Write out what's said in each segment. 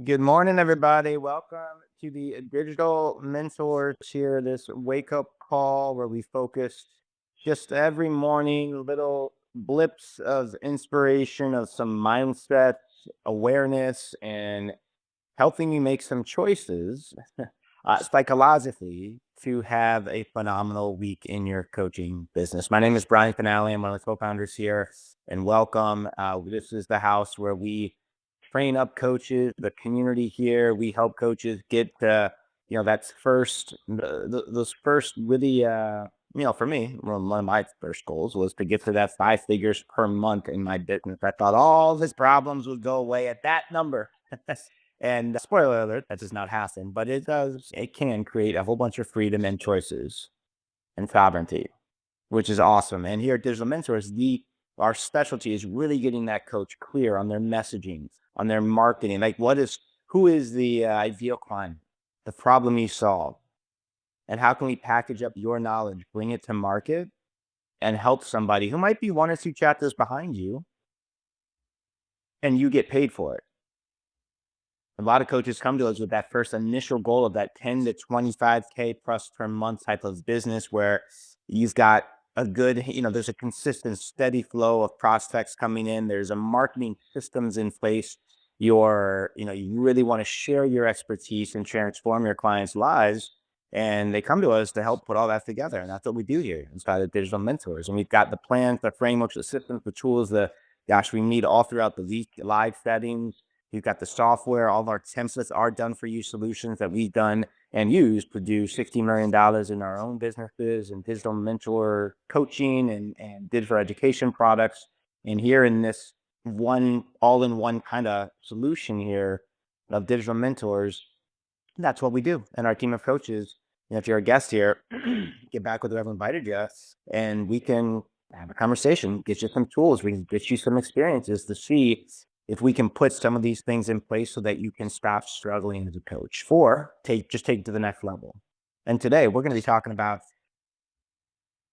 Good morning, everybody. Welcome to the Digital Mentors here, this wake up call where we focus just every morning, little blips of inspiration, of some mindset, awareness, and helping you make some choices psychologically to have a phenomenal week in your coaching business. My name is Brian Fanale. I'm one of the co founders here, and welcome. This is the house where we train up coaches, the community here. We help coaches get that's first those first really for me, one of my first goals was to get to that 5 figures per month in my business. I thought all his problems would go away at that number. And spoiler alert, that does not happen, but it does. It can create a whole bunch of freedom and choices and sovereignty, which is awesome. And here at Digital Mentors, our specialty is really getting that coach clear on their messaging, on their marketing. Like, who is the ideal client, the problem you solve, and how can we package up your knowledge, bring it to market, and help somebody who might be one or two chapters behind you, and you get paid for it. A lot of coaches come to us with that first initial goal of that 10 to 25K plus per month type of business where you've got a good, there's a consistent, steady flow of prospects coming in. There's a marketing systems in place. You really want to share your expertise and transform your clients' lives. And they come to us to help put all that together. And that's what we do here inside of Digital Mentors. And we've got the plans, the frameworks, the systems, the tools, we meet all throughout the week, live settings. You've got the software. All of our templates are done for you solutions that we've done and used to do $60 million in our own businesses and digital mentor coaching and digital education products. And here in this one all-in-one kind of solution here of digital mentors, that's what we do. And our team of coaches, if you're a guest here, get back with whoever invited you and we can have a conversation, get you some tools, we can get you some experiences to see if we can put some of these things in place so that you can stop struggling as a coach or take it to the next level. And today we're going to be talking about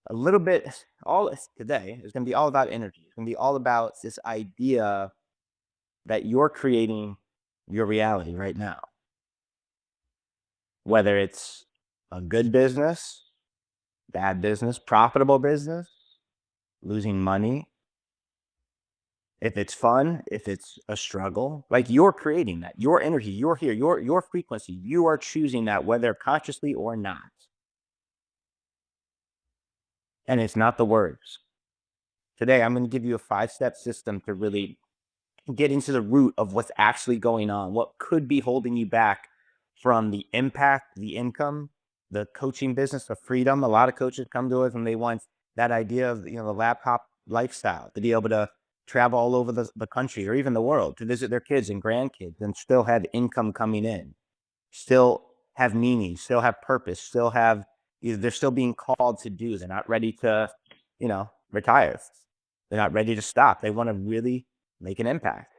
a little bit, today is going to be all about energy. It's going to be all about this idea that you're creating your reality right now, whether it's a good business, bad business, profitable business, losing money, if it's fun, if it's a struggle, like you're creating that, your energy, you're here, your frequency, you are choosing that whether consciously or not. And it's not the words. Today, I'm going to give you a 5-step system to really get into the root of what's actually going on, what could be holding you back from the impact, the income, the coaching business, the freedom. A lot of coaches come to us and they want that idea of, the laptop lifestyle, to be able to travel all over the country or even the world to visit their kids and grandkids and still have income coming in, still have meaning, still have purpose, they're still being called to do. They're not ready to, retire. They're not ready to stop. They want to really make an impact.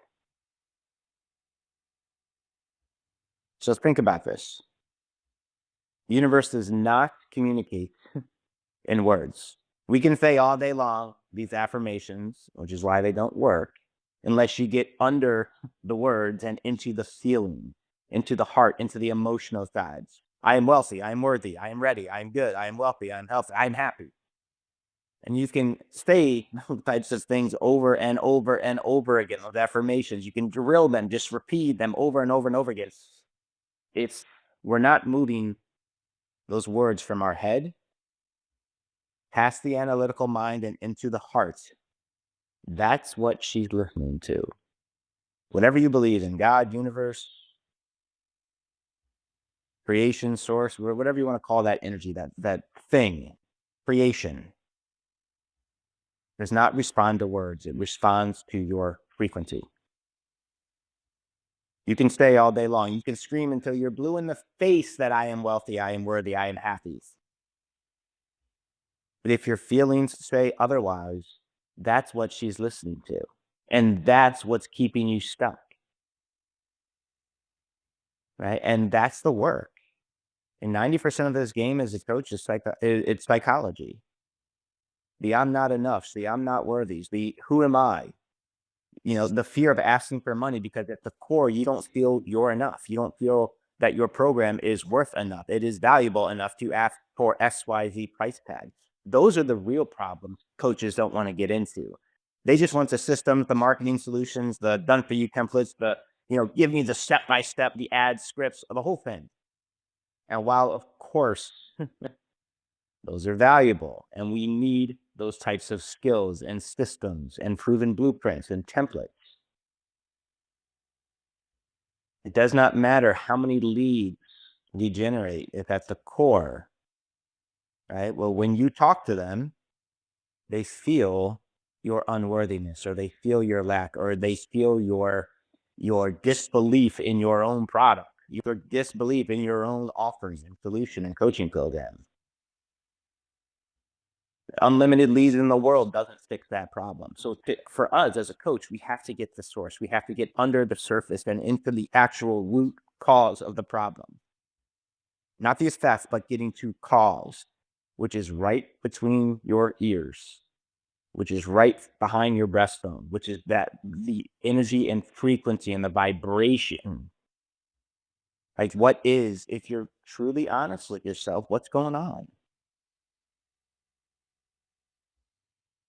So think about this. The universe does not communicate in words. We can say all day long these affirmations, which is why they don't work, unless you get under the words and into the feeling, into the heart, into the emotional sides. I am wealthy. I am worthy. I am ready. I am good. I am wealthy. I am healthy. I am happy. And you can say those types of things over and over and over again, those affirmations. You can drill them, just repeat them over and over and over again. It's We're not moving those words from our head past the analytical mind and into the heart. That's what she's listening to. Whatever you believe in, God, universe, creation, source, whatever you want to call that energy, that thing, creation, does not respond to words. It responds to your frequency. You can stay all day long. You can scream until you're blue in the face that I am wealthy, I am worthy, I am happy. But if your feelings say otherwise, that's what she's listening to. And that's what's keeping you stuck. Right? And that's the work. And 90% of this game as a coach is it's psychology. The I'm not enough, the I'm not worthy, the who am I? the fear of asking for money because at the core, you don't feel you're enough. You don't feel that your program is worth enough. It is valuable enough to ask for XYZ price tag. Those are the real problems coaches don't want to get into. They just want the systems, the marketing solutions, the done for you templates, give me the step by step, the ad scripts, the whole thing. And while, of course, those are valuable and we need those types of skills and systems and proven blueprints and templates, it does not matter how many leads we generate if at the core, right? Well, when you talk to them, they feel your unworthiness or they feel your lack or they feel your disbelief in your own product, your disbelief in your own offering and solution and coaching program. Unlimited leads in the world doesn't fix that problem. So for us as a coach, we have to get the source. We have to get under the surface and into the actual root cause of the problem. Not the effects, but getting to cause, which is right between your ears, which is right behind your breastbone, which is that the energy and frequency and the vibration. Like what is, if you're truly honest with yourself, what's going on?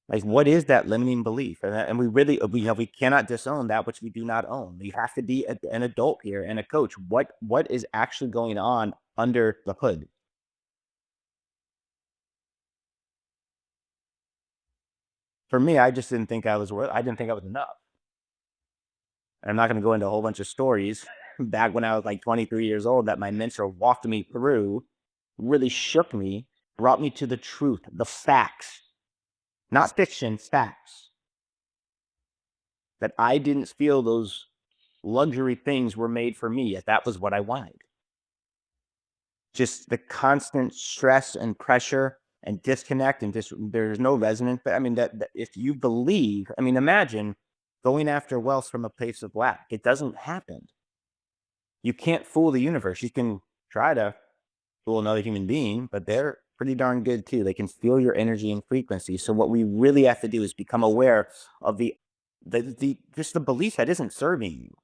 Like, what is that limiting belief? And we cannot disown that which we do not own. You have to be an adult here and a coach. What is actually going on under the hood? For me, I just didn't think I was worth. I didn't think I was enough. And I'm not going to go into a whole bunch of stories back when I was like 23 years old that my mentor walked me through, really shook me, brought me to the truth, the facts, not fiction, facts. That I didn't feel those luxury things were made for me, yet that was what I wanted. Just the constant stress and pressure and disconnect and just there's no resonance. But I mean that if you believe, I mean, imagine going after wealth from a place of lack. It doesn't happen. You can't fool the universe. You can try to fool another human being, but they're pretty darn good too. They can feel your energy and frequency. So what we really have to do is become aware of the just the belief that isn't serving you.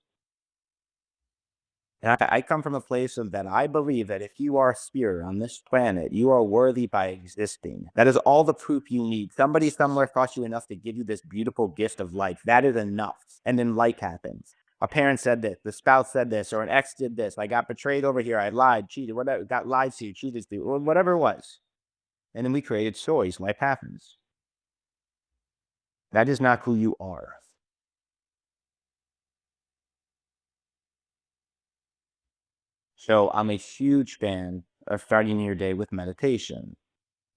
And I come from a place of that I believe that if you are a spirit on this planet, you are worthy by existing. That is all the proof you need. Somebody somewhere thought you enough to give you this beautiful gift of life. That is enough. And then life happens. A parent said this, the spouse said this, or an ex did this. I got betrayed over here. I lied, cheated, whatever, got lied to, cheated to, or whatever it was. And then we created stories. Life happens. That is not who you are. So I'm a huge fan of starting your day with meditation,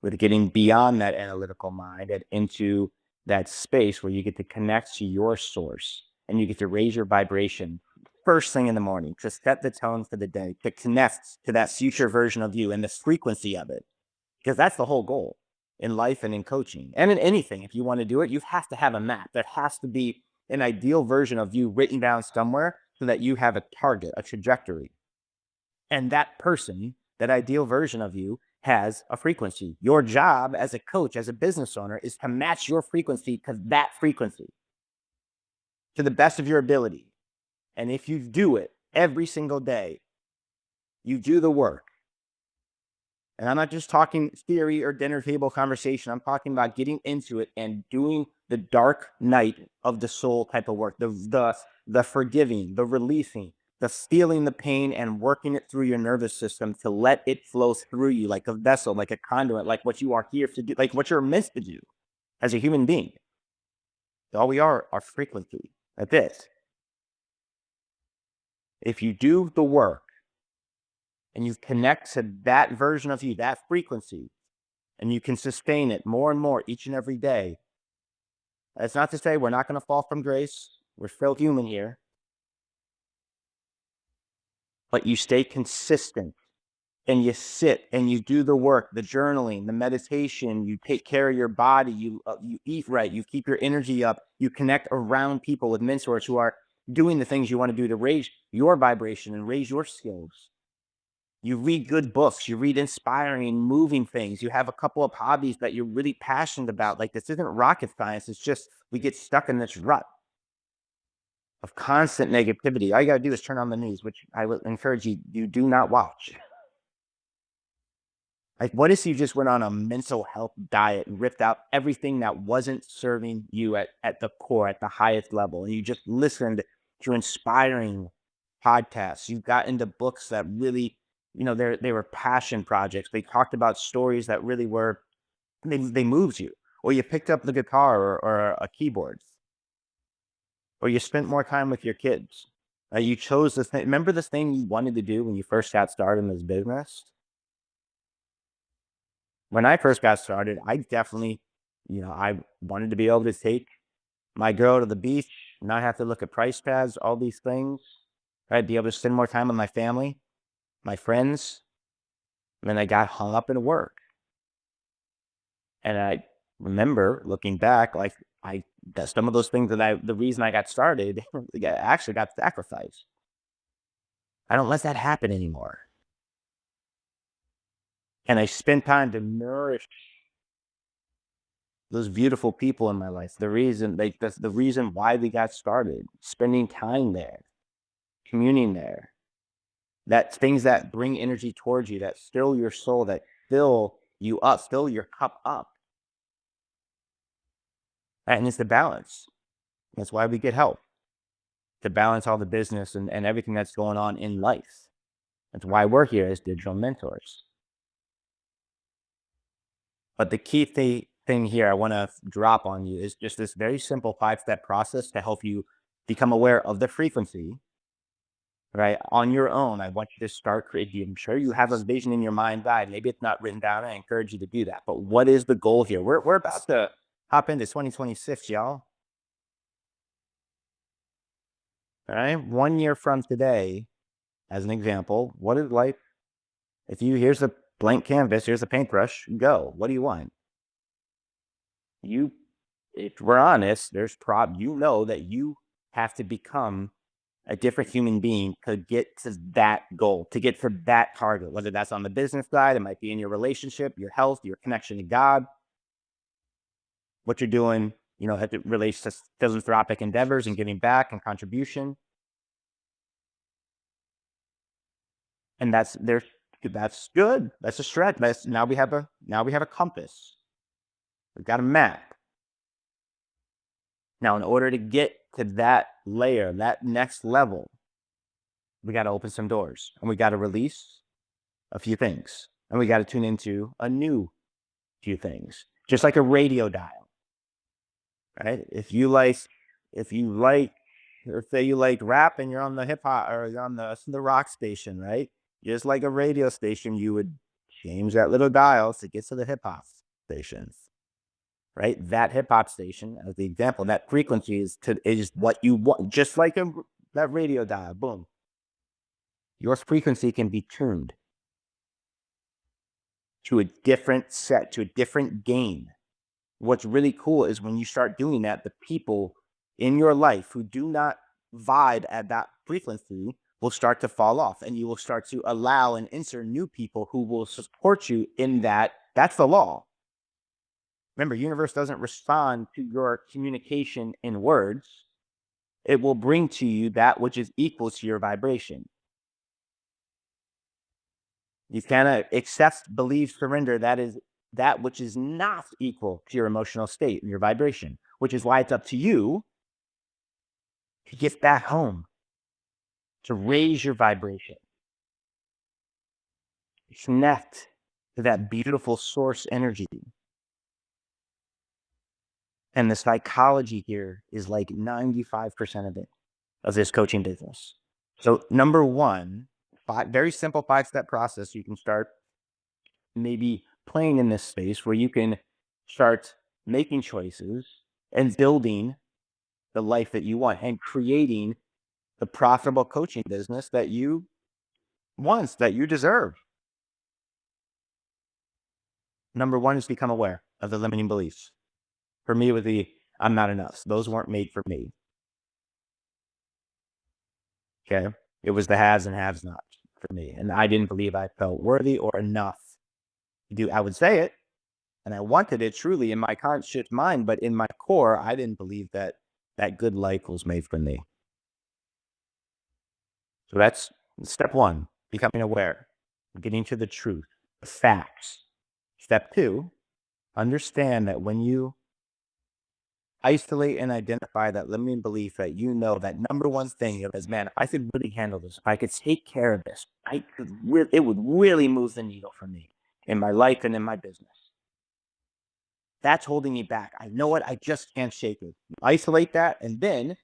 with getting beyond that analytical mind and into that space where you get to connect to your source and you get to raise your vibration first thing in the morning to set the tone for the day, to connect to that future version of you and the frequency of it. Because that's the whole goal in life and in coaching and in anything. If you want to do it, you have to have a map. There has to be an ideal version of you written down somewhere so that you have a target, a trajectory. And that person, that ideal version of you, has a frequency. Your job as a coach, as a business owner, is to match your frequency to that frequency to the best of your ability. And if you do it every single day, you do the work. And I'm not just talking theory or dinner table conversation. I'm talking about getting into it and doing the dark night of the soul type of work, the forgiving, the releasing, the feeling the pain and working it through your nervous system to let it flow through you like a vessel, like a conduit, like what you are here to do, like what you're meant to do as a human being. All we are frequency. That's it. If you do the work and you connect to that version of you, that frequency, and you can sustain it more and more each and every day. That's not to say we're not going to fall from grace. We're still human here. But you stay consistent and you sit and you do the work, the journaling, the meditation, you take care of your body, you eat right, you keep your energy up, you connect around people with mentors who are doing the things you want to do to raise your vibration and raise your skills. You read good books, you read inspiring, moving things. You have a couple of hobbies that you're really passionate about. Like this isn't rocket science. It's just we get stuck in this rut. of constant negativity. All you got to do is turn on the news, which I would encourage you do not watch. Like, what if you just went on a mental health diet and ripped out everything that wasn't serving you at the core, at the highest level, and you just listened to inspiring podcasts? You got into books that really, they were passion projects. They talked about stories that really were, they moved you. Or you picked up the guitar or a keyboard, or you spent more time with your kids. You chose this thing. Remember this thing you wanted to do when you first got started in this business? When I first got started, I definitely, I wanted to be able to take my girl to the beach, not have to look at price tags, all these things, right? Be able to spend more time with my family, my friends. And then I got hung up in work. And I remember looking back, like that some of those things the reason I got started actually got sacrificed. I don't let that happen anymore. And I spend time to nourish those beautiful people in my life. The reason, that's the reason why we got started, spending time there, communing there, that things that bring energy towards you, that fill your soul, that fill you up, fill your cup up. And it's the balance. That's why we get help, to balance all the business and everything that's going on in life. That's why we're here as digital mentors. But the key thing here I want to drop on you is just this very simple 5-step process to help you become aware of the frequency, right? On your own. I want you to start creating. I'm sure you have a vision in your mind, guide. Maybe it's not written down. I encourage you to do that. But what is the goal here? We're about to hop into 2026, y'all. All right. 1 year from today, as an example, what is life? Here's a blank canvas, here's a paintbrush, go. What do you want? If we're honest, you know that you have to become a different human being to get to that goal, to get to that target, whether that's on the business side, it might be in your relationship, your health, your connection to God, what you're doing, as it relates to philanthropic endeavors and giving back and contribution. And that's good. That's a stretch. Now we have a compass. We've got a map. Now, in order to get to that layer, that next level, we got to open some doors, and we got to release a few things, and we got to tune into a new few things, just like a radio dial, right? If you like, or say you like rap and you're on the hip hop or you're on the rock station, right? Just like a radio station, you would change that little dial to get to the hip hop stations, right? That hip hop station, as the example, that frequency is what you want, just like that radio dial. Boom. Your frequency can be tuned to a different set, to a different gain. What's really cool is when you start doing that, the people in your life who do not vibe at that frequency will start to fall off, and you will start to allow and insert new people who will support you in that. That's the law. Remember, universe doesn't respond to your communication in words. It will bring to you that which is equal to your vibration. You cannot accept, believe, surrender. That is that which is not equal to your emotional state and your vibration, which is why it's up to you to get back home, to raise your vibration, connect to that beautiful source energy. And the psychology here is like 95% of it, of this coaching business. So number one, very simple 5-step process. You can start maybe playing in this space where you can start making choices and building the life that you want and creating the profitable coaching business that you want, that you deserve. Number one is become aware of the limiting beliefs. For me, with the I'm not enough. Those weren't made for me. Okay. It was the haves and haves not for me. And I didn't believe I felt worthy or enough to do. I would say it and I wanted it truly in my conscious mind, but in my core, I didn't believe that good life was made for me. So that's step one, becoming aware, getting to the truth, the facts. Step two, understand that when you isolate and identify that limiting belief, that that number one thing is, man, if I could really handle this, if I could take care of this, it would really move the needle for me in my life and in my business. That's holding me back. I know it. I just can't shake it. Isolate that. And then,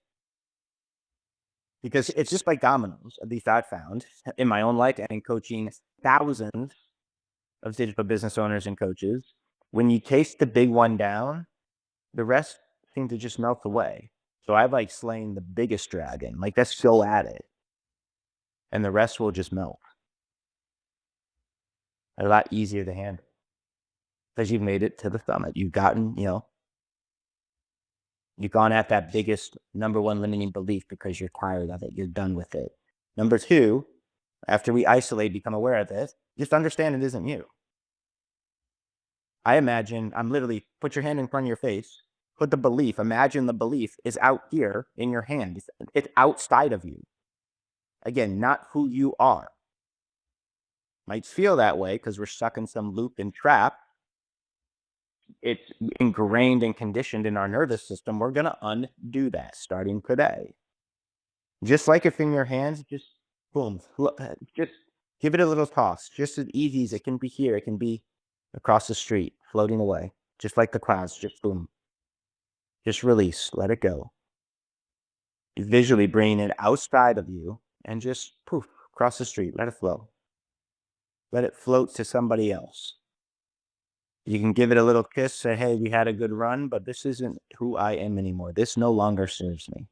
because it's just like dominoes, at least I've found in my own life and in coaching thousands of digital business owners and coaches, when you taste the big one down, the rest seem to just melt away. So I've like slain the biggest dragon, like let's go at it. And the rest will just melt. They're a lot easier to handle because you've made it to the summit. You've gone at that biggest number one limiting belief because you're tired of it. You're done with it. Number two, after we isolate, become aware of this, just understand it isn't you. I imagine, put your hand in front of your face, imagine the belief is out here in your hand. It's outside of you. Again, not who you are. Might feel that way because we're stuck in some loop and trap. It's ingrained and conditioned in our nervous system. We're going to undo that starting today. Just like if in your hands, just boom, just give it a little toss. Just as easy as it can be here, it can be across the street, floating away. Just like the clouds, just boom. Just release, let it go. You visually bring it outside of you and just poof, across the street, let it flow. Let it float to somebody else. You can give it a little kiss, say, hey, we had a good run, but this isn't who I am anymore. This no longer serves me.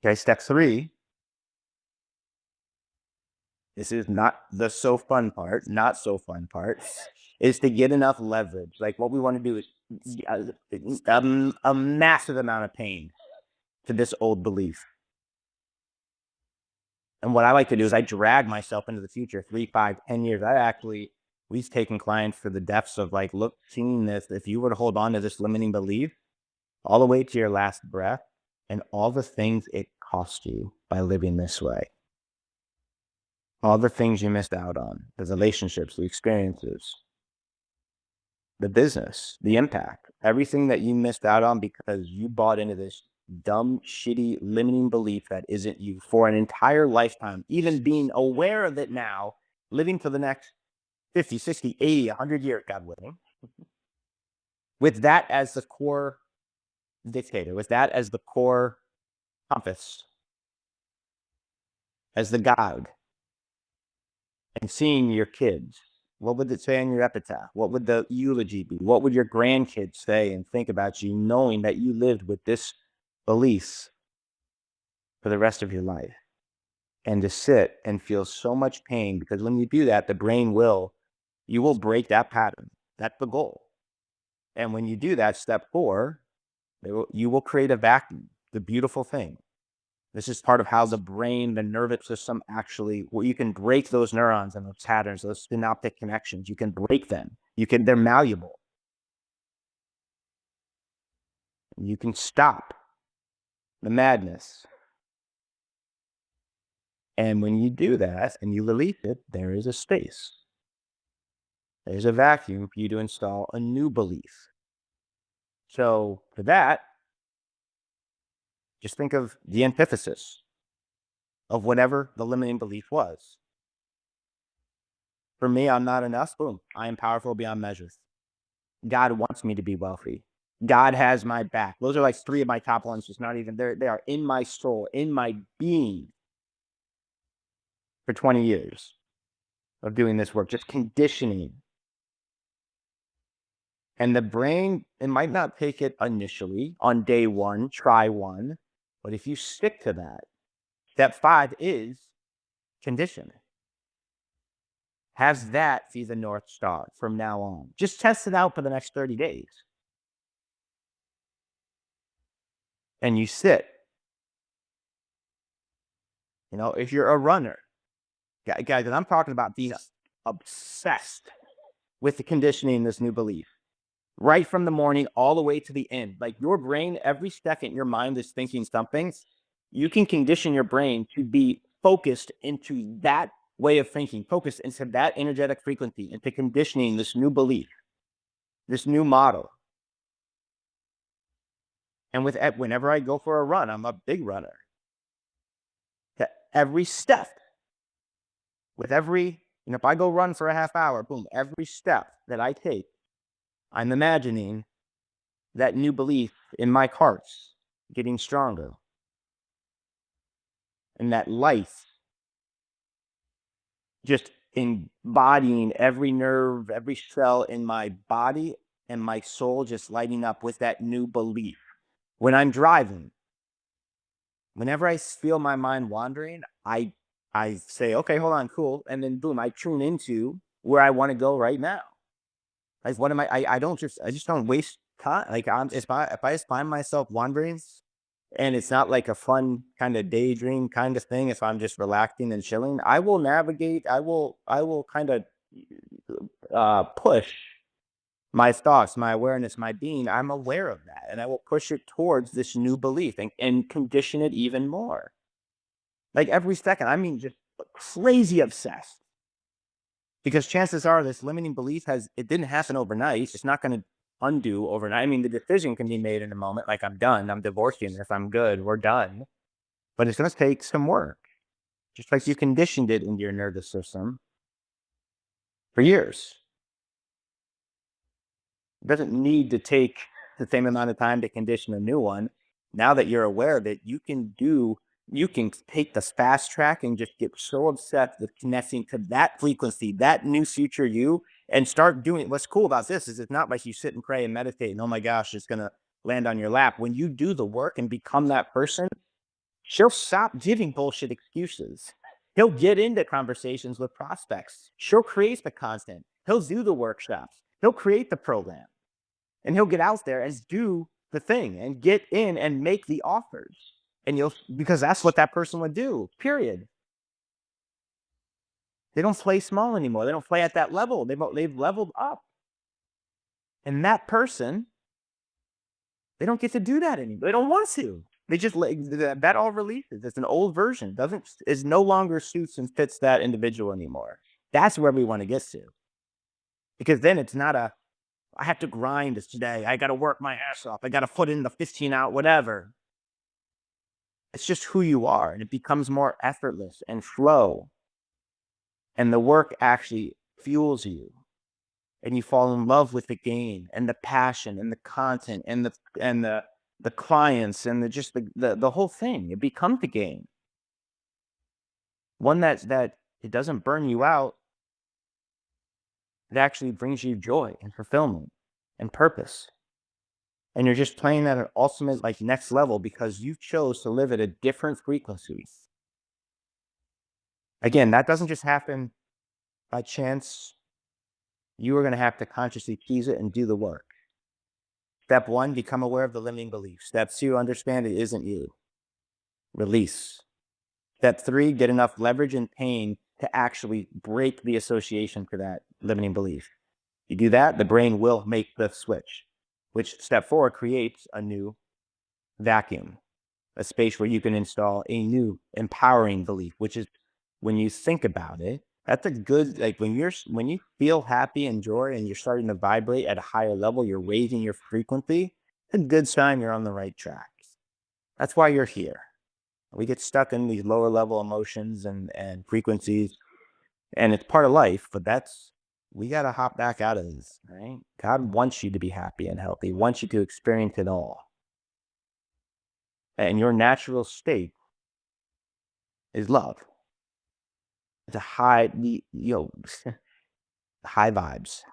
Okay, step three. This is not the so fun part, is to get enough leverage. Like what we want to do is a massive amount of pain to this old belief. And what I like to do is I drag myself into the future, 3, 5, 10 years. We've taken clients for the depths of like, look, seeing this, if you were to hold on to this limiting belief all the way to your last breath and all the things it cost you by living this way, all the things you missed out on, the relationships, the experiences, the business, the impact, everything that you missed out on because you bought into this dumb, shitty, limiting belief that isn't you for an entire lifetime, even being aware of it now, living for the next 50, 60, 80, 100 years, God willing, with that as the core dictator, with that as the core compass, as the guide, and seeing your kids. What would it say on your epitaph? What would the eulogy be? What would your grandkids say and think about you, knowing that you lived with this belief for the rest of your life? And to sit and feel so much pain, because when you do that, the brain you will break that pattern. That's the goal. And when you do that, step 4, you will create a vacuum, the beautiful thing. This is part of how the brain, the nervous system you can break those neurons and those patterns, those synaptic connections. You can break them. They're malleable. You can stop the madness. And when you do that and you release it, there is a space. There's a vacuum for you to install a new belief. So for that, just think of the antithesis of whatever the limiting belief was. For me, I'm not enough. Boom. I am powerful beyond measures. God wants me to be wealthy. God has my back. Those are like 3 of my top ones. Just not even there. They are in my soul, in my being for 20 years of doing this work, just conditioning. And the brain, it might not take it initially on day 1, try 1, but if you stick to that, step 5 is condition. Have that be the North Star from now on. Just test it out for the next 30 days. And you sit. If you're a runner, guys, and I'm talking about being obsessed with the conditioning, this new belief, right from the morning all the way to the end. Like your brain, every second, your mind is thinking something. You can condition your brain to be focused into that way of thinking, focused into that energetic frequency, into conditioning this new belief, this new model. And whenever I go for a run, I'm a big runner. That every step, with every, if I go run for a half hour, boom, every step that I take, I'm imagining that new belief in my hearts getting stronger, and that life just embodying every nerve, every cell in my body and my soul just lighting up with that new belief. When I'm driving, whenever I feel my mind wandering, I say, okay, hold on, cool, and then boom, I tune into where I want to go right now. Like, what am I just don't waste time. Like, if I just find myself wandering, and it's not like a fun kind of daydream kind of thing, if I'm just relaxing and chilling, I will navigate. I will kind of push my thoughts, my awareness, my being. I'm aware of that, and I will push it towards this new belief and condition it even more. Like every second, I mean, just crazy obsessed. Because chances are this limiting belief it didn't happen overnight. It's not going to undo overnight. I mean, the decision can be made in a moment, like I'm done, I'm divorcing this, I'm good, we're done. But it's going to take some work, just like you conditioned it into your nervous system for years. It doesn't need to take the same amount of time to condition a new one. Now that you're aware of it, you can take the fast track and just get so obsessed with connecting to that frequency, that new future you, and start doing. What's cool about this is it's not like you sit and pray and meditate and, oh my gosh, it's going to land on your lap. When you do the work and become that person, she'll stop giving bullshit excuses. He'll get into conversations with prospects. She'll create the content. He'll do the workshops. He'll create the program, and he'll get out there and do the thing and get in and make the offers. And because that's what that person would do, period. They don't play small anymore. They don't play at that level. They've leveled up. And that person, they don't get to do that anymore. They don't want to. They just that all releases. It's an old version. Doesn't is no longer suits and fits that individual anymore. That's where we want to get to. Because then it's not I have to grind this today. I got to work my ass off. I got to put in the 15 out, whatever. It's just who you are, and it becomes more effortless and flow. And the work actually fuels you, and you fall in love with the game and the passion and the content and the clients and the whole thing. It becomes the game. One that it doesn't burn you out. It actually brings you joy and fulfillment and purpose. And you're just playing at an ultimate, like, next level because you chose to live at a different frequency. Again, that doesn't just happen by chance. You are going to have to consciously choose it and do the work. Step one, become aware of the limiting belief. Step two, understand it isn't you. Release. Step three, get enough leverage and pain to actually break the association for that limiting belief. You do that, the brain will make the switch, which step four creates a new vacuum, a space where you can install a new empowering belief, which is, when you think about it, that's a good, like, when you feel happy and joy and you're starting to vibrate at a higher level, you're raising your frequency, it's a good sign you're on the right track. That's why you're here. We get stuck in these lower level emotions and frequencies, and it's part of life, but we got to hop back out of this, right? God wants you to be happy and healthy, wants you to experience it all. And your natural state is love. It's a high vibes,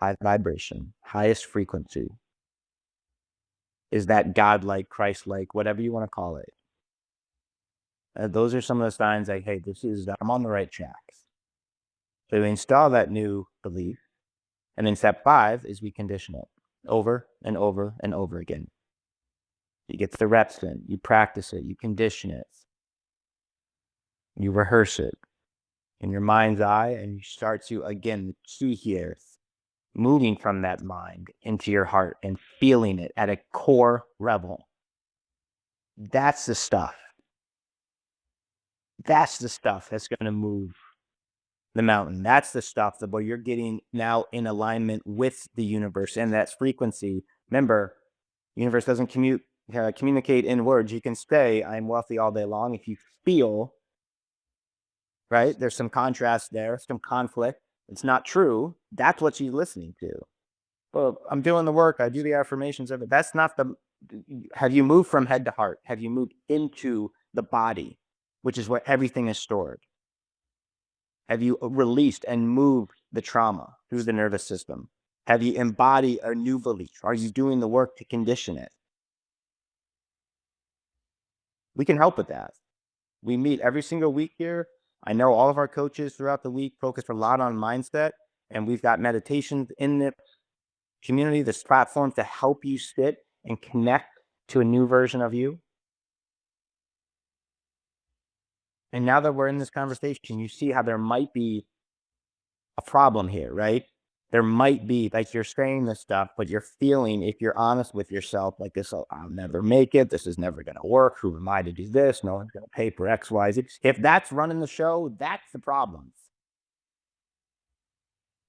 high vibration, highest frequency is that godlike, Christ-like, whatever you want to call it. Those are some of the signs like, hey, I'm on the right track. So we install that new belief. And then step five is we condition it over and over and over again. You get the reps in, you practice it, you condition it, you rehearse it in your mind's eye, and you start to, again, see here, moving from that mind into your heart and feeling it at a core level. That's the stuff. That's the stuff that's going to move the mountain. That's the stuff that where you're getting now in alignment with the universe and that frequency. Remember, universe doesn't communicate in words. You can say I'm wealthy all day long. If you feel, right, there's some contrast there, some conflict. It's not true. That's what you're listening to. Well, I'm doing the work. I do the affirmations of it. That's not the. Have you moved from head to heart? Have you moved into the body, which is where everything is stored? Have you released and moved the trauma through the nervous system? Have you embodied a new belief? Are you doing the work to condition it? We can help with that. We meet every single week here. I know all of our coaches throughout the week focus a lot on mindset, and we've got meditations in the community, this platform to help you sit and connect to a new version of you. And now that we're in this conversation, you see how there might be a problem here, right? There might be, like, you're saying this stuff, but you're feeling, if you're honest with yourself, like this, oh, I'll never make it. This is never going to work. Who am I to do this? No one's going to pay for X, Y, Z. If that's running the show, that's the problem.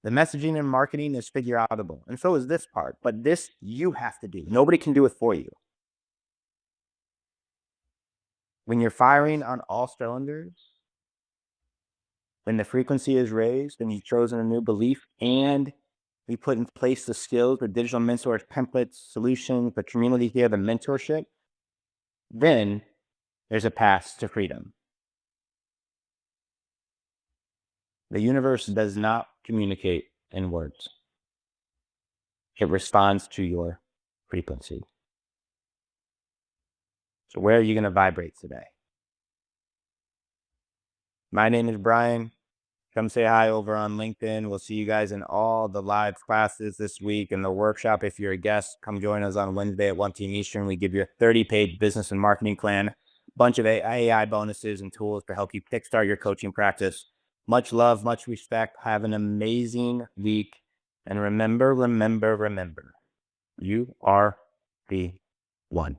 The messaging and marketing is figure outable. And so is this part. But this you have to do. Nobody can do it for you. When you're firing on all cylinders, when the frequency is raised and you've chosen a new belief, and we put in place the skills, the digital mentors, templates, solutions, the community here, the mentorship, then there's a path to freedom. The universe does not communicate in words. It responds to your frequency. So where are you going to vibrate today? My name is Brian. Come say hi over on LinkedIn. We'll see you guys in all the live classes this week and the workshop. If you're a guest, come join us on Wednesday at 1 p.m. Eastern. We give you a 30-page business and marketing plan, bunch of AI bonuses and tools to help you kickstart your coaching practice. Much love, much respect. Have an amazing week. And remember, you are the one.